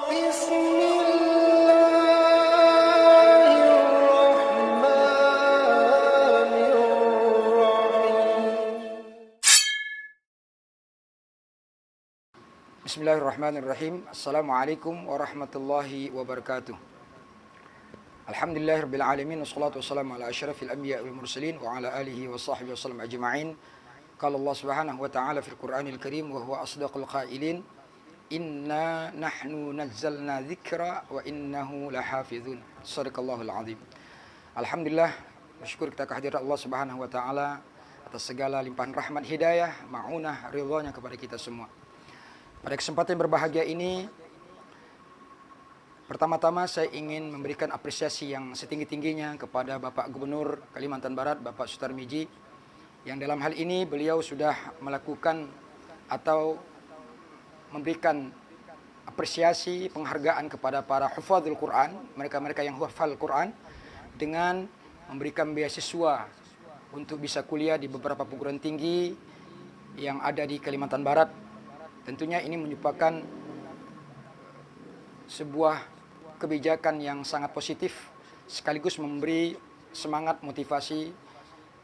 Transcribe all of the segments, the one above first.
Bismillahirrahmanirrahim. Assalamualaikum warahmatullahi wabarakatuh. Alhamdulillahirabbil alamin wassalatu wassalamu ala asyrafil anbiya'i wal mursalin wa ala alihi wa sahbihi wasallam ajma'in. Qala Allah Subhanahu wa ta'ala fil Qur'anil Karim wa huwa asdaqul qailin. Inna nahnu nazzalna dzikra wa innahu lahafizun. Shadaqallahul azim. Alhamdulillah, bersyukur kita kehadirat Allah Subhanahu wa ta'ala atas segala limpahan rahmat hidayah, ma'unah, ridhanya kepada kita semua. Pada kesempatan yang berbahagia ini, pertama-tama saya ingin memberikan apresiasi yang setinggi-tingginya kepada Bapak Gubernur Kalimantan Barat, Bapak Sutarmiji, yang dalam hal ini beliau sudah melakukan atau memberikan apresiasi penghargaan kepada para hufadzul Quran, mereka-mereka yang hafal Quran, dengan memberikan beasiswa untuk bisa kuliah di beberapa perguruan tinggi yang ada di Kalimantan Barat. Tentunya ini merupakan sebuah kebijakan yang sangat positif, sekaligus memberi semangat motivasi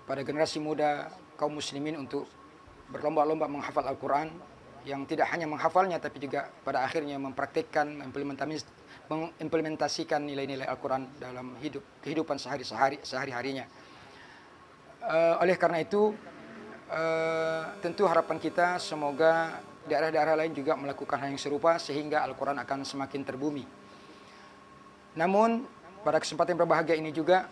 pada generasi muda kaum muslimin untuk berlomba-lomba menghafal Al-Quran, yang tidak hanya menghafalnya tapi juga pada akhirnya mempraktikkan, mengimplementasikan nilai-nilai Al-Quran dalam kehidupan sehari-harinya. Oleh karena itu, tentu harapan kita semoga daerah-daerah lain juga melakukan hal yang serupa sehingga Al-Quran akan semakin terbumi. Namun pada kesempatan berbahagia ini juga,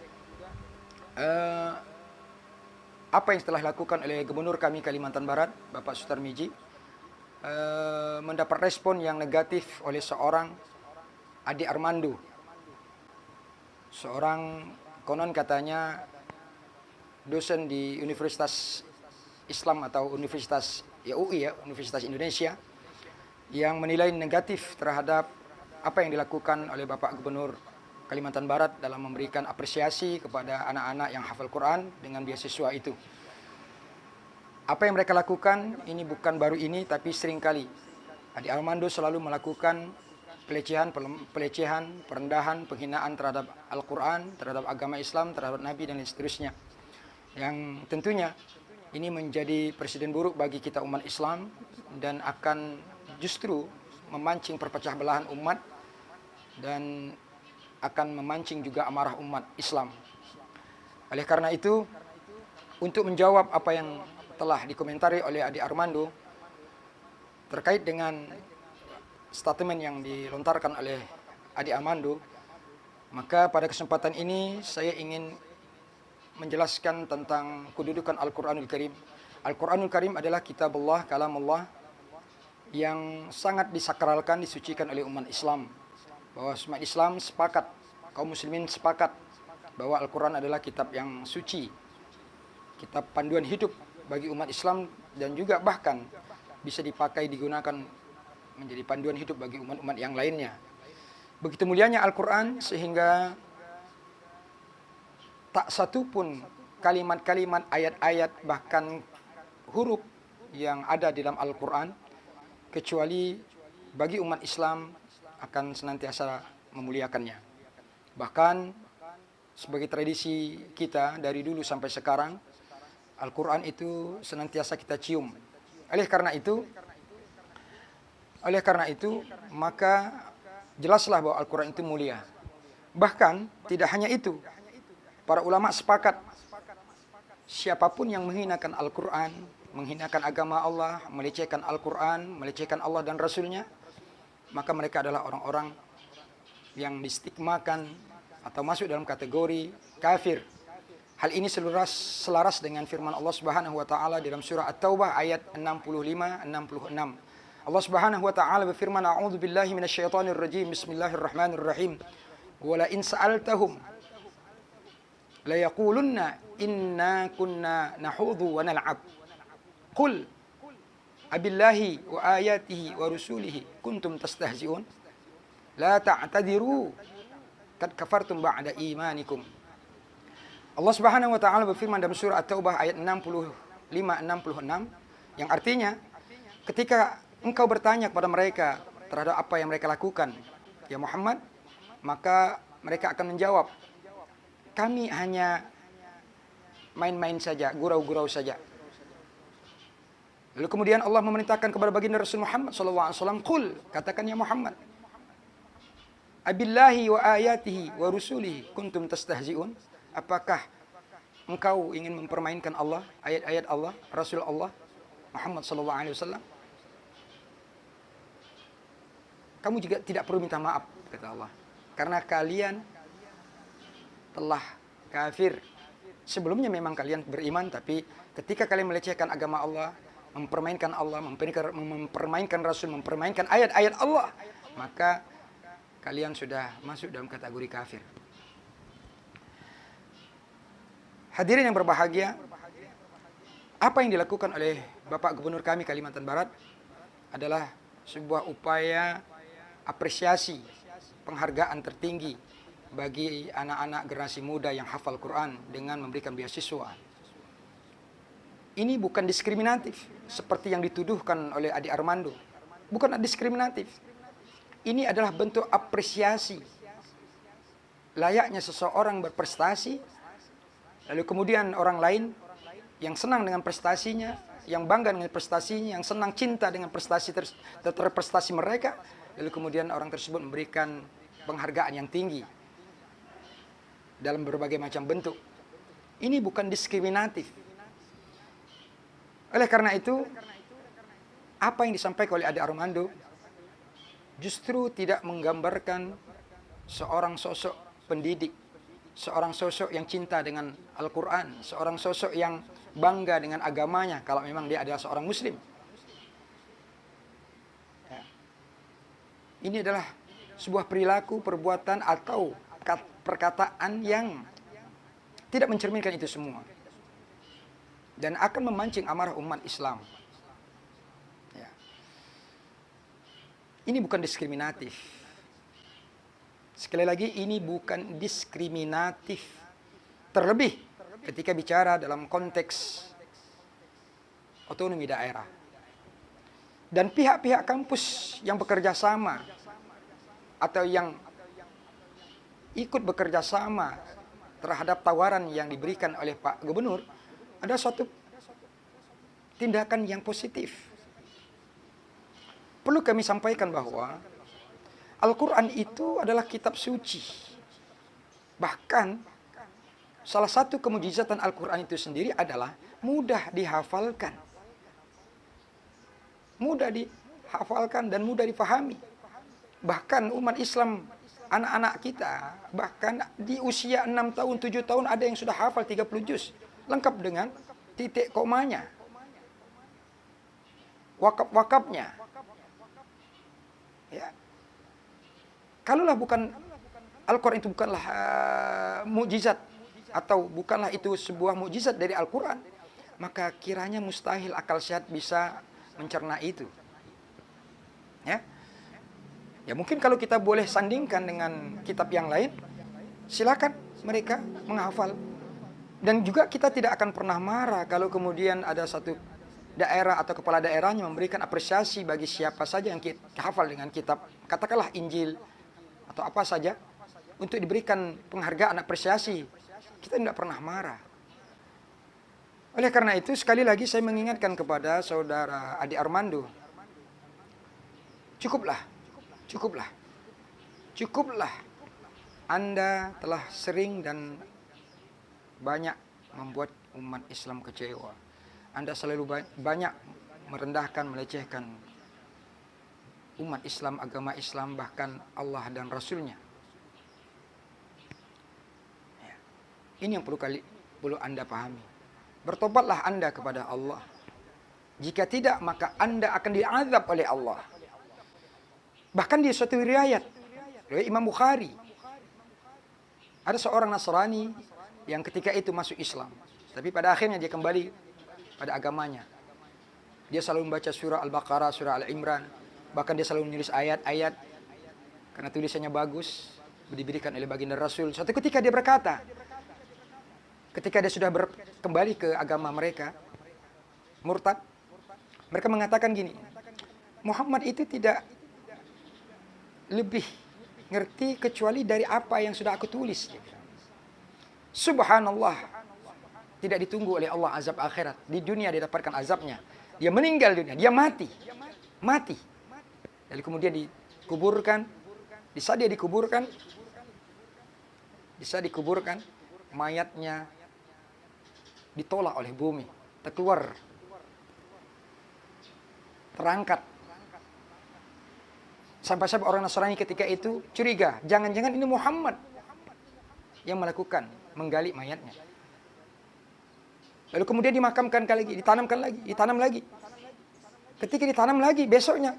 apa yang telah dilakukan oleh Gubernur kami Kalimantan Barat, Bapak Sutarmiji, mendapat respon yang negatif oleh seorang Adi Armando, seorang konon katanya dosen di Universitas Islam atau Universitas UI, Universitas Indonesia, yang menilai negatif terhadap apa yang dilakukan oleh Bapak Gubernur Kalimantan Barat dalam memberikan apresiasi kepada anak-anak yang hafal Quran dengan beasiswa itu. Apa yang mereka lakukan ini bukan baru ini, tapi seringkali Adi Armando selalu melakukan pelecehan, perendahan, penghinaan terhadap Al-Quran, terhadap agama Islam, terhadap Nabi dan seterusnya. Yang tentunya ini menjadi presiden buruk bagi kita umat Islam dan akan justru memancing perpecah belahan umat dan akan memancing juga amarah umat Islam. Oleh karena itu, untuk menjawab apa yang telah dikomentari oleh Adi Armando terkait dengan statement yang dilontarkan oleh Adi Armando, maka pada kesempatan ini saya ingin menjelaskan tentang kedudukan Al-Quranul Karim. Al-Quranul Karim adalah kitab Allah, kalam Allah, yang sangat disakralkan, disucikan oleh umat Islam. Bahwa umat Islam sepakat, kaum muslimin sepakat bahwa Al-Quran adalah kitab yang suci, kitab panduan hidup bagi umat Islam, dan juga bahkan bisa dipakai, digunakan menjadi panduan hidup bagi umat-umat yang lainnya. Begitu mulianya Al-Quran sehingga tak satu pun kalimat-kalimat, ayat-ayat, bahkan huruf yang ada di dalam Al-Quran kecuali bagi umat Islam akan senantiasa memuliakannya. Bahkan sebagai tradisi kita dari dulu sampai sekarang, Al-Quran itu senantiasa kita cium. Oleh karena itu, maka jelaslah bahwa Al-Quran itu mulia. Bahkan tidak hanya itu, para ulama sepakat, siapapun yang menghinakan Al-Quran, menghinakan agama Allah, melecehkan Al-Quran, melecehkan Allah dan Rasulnya, maka mereka adalah orang-orang yang distigmakan atau masuk dalam kategori kafir. Hal ini selaras dengan firman Allah Subhanahu wa taala dalam surah At-Taubah ayat 65-66. Allah Subhanahu wa taala berfirman, "A'udzu billahi minasyaitonir rajim. Bismillahirrahmanirrahim. Wa la in sa'altahum la yaqulunna inna kunna nahudhu wa nal'ab. Qul abillahi wa ayatihi wa rusulihi kuntum tastahzi'un. La ta'tadiru kad kafartum ba'da imanikum." Allah Subhanahu wa taala berfirman dalam surah At-Taubah ayat 65-66, yang artinya ketika engkau bertanya kepada mereka terhadap apa yang mereka lakukan, ya Muhammad, maka mereka akan menjawab, kami hanya main-main saja, gurau-gurau saja. Lalu kemudian Allah memerintahkan kepada baginda Rasul Muhammad SAW, qul, katakan ya Muhammad, abillahi wa ayatihi wa rusulihi kuntum tastahzi'un. Apakah engkau ingin mempermainkan Allah, ayat-ayat Allah, Rasul Allah Muhammad SAW? Kamu juga tidak perlu minta maaf, kata Allah, karena kalian telah kafir. Sebelumnya memang kalian beriman, tapi ketika kalian melecehkan agama Allah, mempermainkan Allah, mempermainkan Rasul, mempermainkan ayat-ayat Allah, maka kalian sudah masuk dalam kategori kafir. Hadirin yang berbahagia, apa yang dilakukan oleh Bapak Gubernur kami Kalimantan Barat adalah sebuah upaya apresiasi, penghargaan tertinggi bagi anak-anak generasi muda yang hafal Quran dengan memberikan beasiswa. Ini bukan diskriminatif seperti yang dituduhkan oleh Adi Armando. Bukan diskriminatif. Ini adalah bentuk apresiasi. Layaknya seseorang berprestasi, lalu kemudian orang lain yang senang dengan prestasinya, yang bangga dengan prestasinya, yang senang cinta dengan prestasi mereka, lalu kemudian orang tersebut memberikan penghargaan yang tinggi dalam berbagai macam bentuk. Ini bukan diskriminatif. Oleh karena itu, apa yang disampaikan oleh Adi Armando justru tidak menggambarkan seorang sosok pendidik, seorang sosok yang cinta dengan Al-Quran, seorang sosok yang bangga dengan agamanya kalau memang dia adalah seorang muslim. Ya. Ini adalah sebuah perilaku, perbuatan atau perkataan yang tidak mencerminkan itu semua dan akan memancing amarah umat Islam. Ya. Ini bukan diskriminatif. Sekali lagi, ini bukan diskriminatif. Terlebih ketika bicara dalam konteks otonomi daerah. Dan pihak-pihak kampus yang bekerja sama atau yang ikut bekerja sama terhadap tawaran yang diberikan oleh Pak Gubernur, ada suatu tindakan yang positif. Perlu kami sampaikan bahwa Al-Quran itu adalah kitab suci. Bahkan salah satu kemujizatan Al-Quran itu sendiri adalah mudah dihafalkan. Mudah dihafalkan dan mudah dipahami. Bahkan umat Islam, anak-anak kita, bahkan di usia 6 tahun, 7 tahun ada yang sudah hafal 30 juz. Lengkap dengan titik komanya, wakaf-wakafnya. Ya. Kalaulah bukan Al-Quran itu bukanlah mukjizat atau bukanlah itu sebuah mukjizat dari Al-Quran, maka kiranya mustahil akal sehat bisa mencerna itu. Ya. Ya mungkin kalau kita boleh sandingkan dengan kitab yang lain, silakan mereka menghafal. Dan juga kita tidak akan pernah marah kalau kemudian ada satu daerah atau kepala daerahnya memberikan apresiasi bagi siapa saja yang hafal dengan kitab, katakanlah Injil atau apa saja, untuk diberikan penghargaan apresiasi. Kita tidak pernah marah. Oleh karena itu, sekali lagi saya mengingatkan kepada saudara Adi Armando, cukuplah. Anda telah sering dan banyak membuat umat Islam kecewa. Anda selalu banyak merendahkan, melecehkan umat Islam, agama Islam, bahkan Allah dan Rasulnya. Ya. Ini yang perlu Anda pahami. Bertobatlah Anda kepada Allah. Jika tidak, maka Anda akan diazab oleh Allah. Bahkan di suatu riwayat dari Imam Bukhari, ada seorang Nasrani yang ketika itu masuk Islam, tapi pada akhirnya dia kembali pada agamanya. Dia selalu membaca surah Al-Baqarah, surah Al-Imran, bahkan dia selalu menulis ayat-ayat karena tulisannya bagus, diberikan oleh baginda Rasul. Suatu ketika dia berkata, ketika dia sudah kembali ke agama mereka, murtad, mereka mengatakan gini, Muhammad itu tidak lebih ngerti kecuali dari apa yang sudah aku tulis. Subhanallah. Tidak ditunggu oleh Allah azab akhirat. Di dunia dia dapatkan azabnya. Dia meninggal dunia, dia mati. Mati. Lalu kemudian dikuburkan. Di saat dia dikuburkan, mayatnya ditolak oleh bumi, terkeluar, terangkat. Sampai-sampai orang Nasrani ketika itu curiga, jangan-jangan ini Muhammad yang melakukan, menggali mayatnya. Lalu kemudian dimakamkan lagi, ditanam lagi. Ketika ditanam lagi, besoknya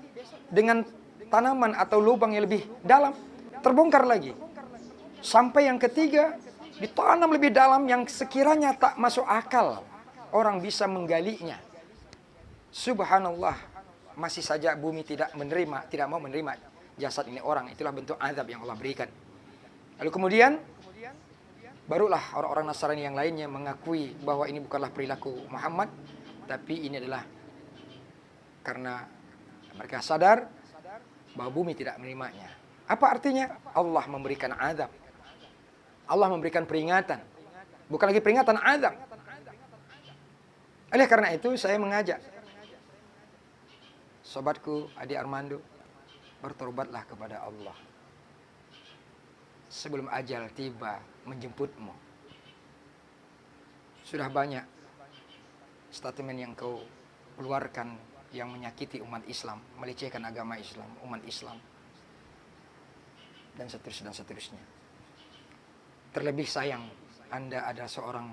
dengan tanaman atau lubang yang lebih dalam, terbongkar lagi. Sampai yang ketiga, ditanam lebih dalam yang sekiranya tak masuk akal orang bisa menggalinya. Subhanallah, masih saja bumi tidak mau menerima jasad ini orang. Itulah bentuk azab yang Allah berikan. Lalu kemudian barulah orang-orang Nasrani yang lainnya mengakui bahwa ini bukanlah perilaku Muhammad, tapi ini adalah karena mereka sadar bahwa bumi tidak menerimanya. Apa artinya? Allah memberikan azab. Allah memberikan peringatan. Bukan lagi peringatan, azab. Oleh karena itu saya mengajak sobatku Adi Armando, bertobatlah kepada Allah sebelum ajal tiba menjemputmu. Sudah banyak statement yang kau keluarkan yang menyakiti umat Islam, melecehkan agama Islam, umat Islam, dan seterusnya. Terlebih sayang, Anda ada seorang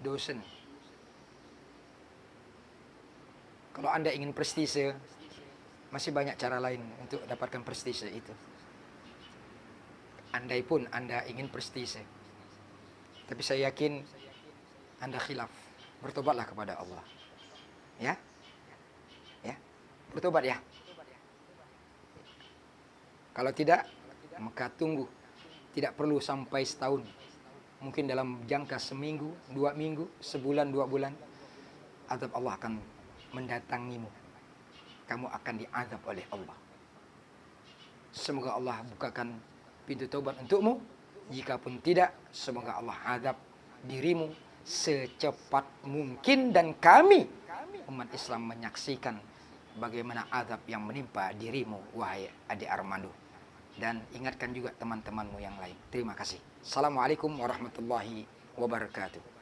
dosen. Kalau Anda ingin prestise, masih banyak cara lain untuk dapatkan prestise itu. Andai pun Anda ingin prestise, tapi saya yakin Anda khilaf. Bertobatlah kepada Allah. Ya? Bertobat ya. Kalau tidak, maka tunggu. Tidak perlu sampai setahun. Mungkin dalam jangka seminggu, 2 minggu, sebulan, 2 bulan, azab Allah akan mendatangimu. Kamu akan diazab oleh Allah. Semoga Allah bukakan pintu taubat untukmu. Jikapun tidak, semoga Allah azab dirimu secepat mungkin, dan kami umat Islam menyaksikan bagaimana azab yang menimpa dirimu, wahai Adi Armando. Dan ingatkan juga teman-temanmu yang lain. Terima kasih. Assalamualaikum warahmatullahi wabarakatuh.